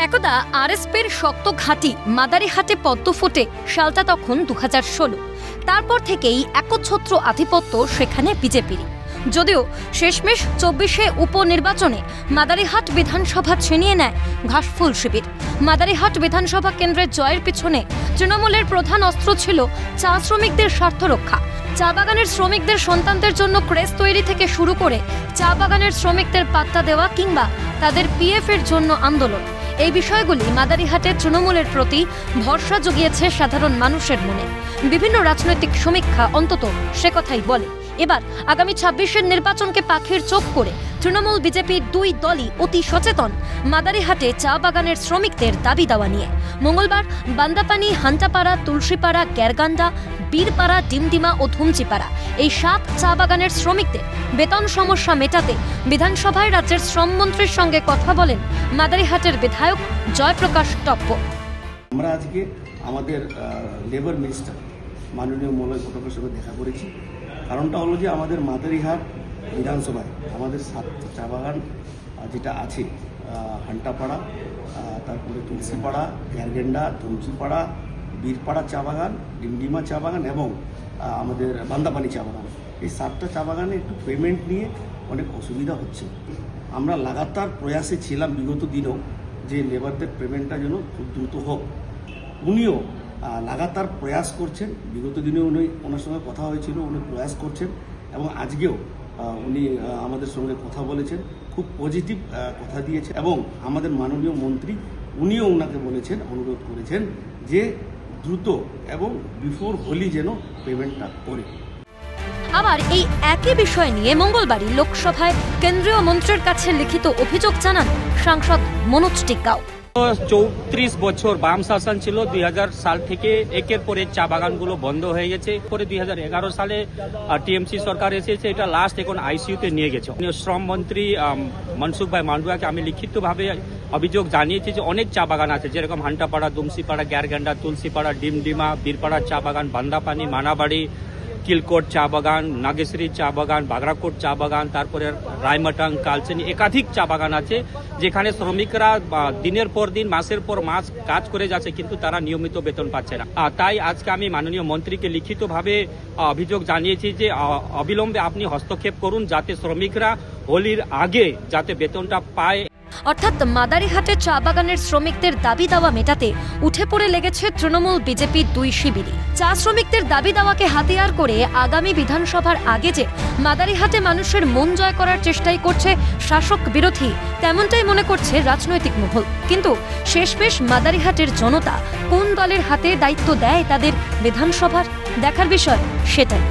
একদা আরএসপির শক্ত ঘাঁটি মাদারিহাটে পদ্ম ফোটে, সালটা তখন 2016। তারপর থেকেই একচ্ছত্র আধিপত্য সেখানে বিজেপির। যদিও শেষমেশ 24-এ উপনির্বাচনে মাদারিহাট বিধানসভা ছিনিয়ে নেয় ঘাসফুল শিবির। মাদারিহাট বিধানসভা কেন্দ্রের জয়ের পিছনে তৃণমূলের প্রধান অস্ত্র ছিল চা শ্রমিকদের স্বার্থ রক্ষা। চা বাগানের শ্রমিকদের সন্তানদের জন্য ক্রেজ তৈরি থেকে শুরু করে চা বাগানের শ্রমিকদের পাত্তা দেওয়া কিংবা তাদের পিএফ এর জন্য আন্দোলন, এই বিষয়গুলি মাদারিহাটের তৃণমূলের প্রতি ভরসা জুগিয়েছে সাধারণ মানুষের মনে। বিভিন্ন রাজনৈতিক সমীক্ষা অন্তত সে কথাই বলে। এবার আগামী 26-এর নির্বাচনকে পাখির চোখ করে তৃণমূল বিজেপির দুই দলই অতি সচেতন মাদারিহাটে চা বাগানের শ্রমিকদের দাবি দাওয়া নিয়ে। মঙ্গলবার বান্দাপানি, হান্টাপাড়া, তুলসীপাড়া, গ্যারগান্ডা, বীরপাড়া, ডিমডিমা ও ধুমচিপাড়া এই 7 চা বাগানের শ্রমিকদের বেতন সমস্যা মেটাতে বিধানসভায় রাজ্যের শ্রমমন্ত্রীর সঙ্গে কথা বলেন মাদারিহাটের বিধায়ক জয়প্রকাশ টপ্প। আমরা আজকে আমাদের লেবার মিনিস্টার মাননীয় মলয় ঘটকের সঙ্গে দেখা করেছি। কারণটা হলো যে আমাদের মাদারিহাট বিধানসভায় আমাদের 7 চা বাগান যেটা আছে, হান্টাপাড়া, তারপরে তুলসীপাড়া, গ্যারগেন্ডা, ধুমচিপাড়া, বীরপাড়া চা বাগান, ডিমডিমা চা বাগান এবং আমাদের বান্দাপানি চা বাগান, এই 7টা চা বাগানে একটু পেমেন্ট নিয়ে অনেক অসুবিধা হচ্ছে। আমরা লাগাতার প্রয়াসে ছিলাম বিগত দিনেও যে লেবারদের পেমেন্টটা যেন খুব দ্রুত হোক। উনিও লাগাতার প্রয়াস করছেন। বিগত দিনে ওনার সঙ্গে কথা হয়েছিল, উনি প্রয়াস করছেন এবং আজকেও উনি আমাদের সঙ্গে কথা বলেছেন, খুব পজিটিভ কথা দিয়েছেন এবং আমাদের মাননীয় মন্ত্রী উনিও ওনাকে বলেছেন, অনুরোধ করেছেন যে দ্রুত এবং বিফোর হোলি যেন পেমেন্টটা করে। আবার এই একই বিষয় নিয়ে মঙ্গলবারই লোকসভায় কেন্দ্রীয় মন্ত্রীর কাছে লিখিত অভিযোগ জানান সাংসদ মনোজ টিগ্গাও। 34 বছর বাম শাসন ছিল। 2000 সাল থেকে একের পর এক চা বাগানগুলো বন্ধ হয়ে গেছে। পরে 2011 সালে টিএমসি সরকার এসেছে, এটা লাস্ট এখন আইসিইউতে নিয়ে গেছে। শ্রম মন্ত্রী মনসুখ ভাই মান্ডুয়াকে আমি লিখিতভাবে অভিযোগ জানিয়েছি যে অনেক চা বাগান আছে, যেরকম হান্টাপাড়া, দুমসিপাড়া, গ্যারগান্ডা, তুলসীপাড়া, ডিমডিমা, বীরপাড়া চা বাগান, বান্দাপানি, মানাবাড়ি, কিলকোট চা বাগান, নাগেশ্বরী চা বাগান, বাগরাকোট চা বাগান, তারপরে রায়মাটাং, কালচেনি, একাধিক চা বাগান আছে যেখানে শ্রমিকরা দিনের পর দিন, মাসের পর মাস কাজ করে যাচ্ছে, কিন্তু তারা নিয়মিত বেতন পাচ্ছে না। তাই আজকে আমি মাননীয় মন্ত্রীকে লিখিতভাবে অভিযোগ জানিয়েছি যে অবিলম্বে আপনি হস্তক্ষেপ করুন যাতে শ্রমিকরা হোলির আগে যাতে বেতনটা পায়। অর্থাৎ মাদারিহাটে চা বাগানের শ্রমিকদের দাবি দাওয়া মেটাতে উঠে পড়ে লেগেছে তৃণমূল বিজেপির দুই শিবিরই। চা শ্রমিকদের দাবি দাওয়াকে হাতিয়ার করে আগামী বিধানসভার আগে যে মাদারিহাটে মানুষের মন জয় করার চেষ্টাই করছে শাসক বিরোধী, তেমনটাই মনে করছে রাজনৈতিক মহল। কিন্তু শেষমেশ মাদারিহাটের জনতা কোন দলের হাতে দায়িত্ব দেয় তাদের বিধানসভার, দেখার বিষয় সেটাই।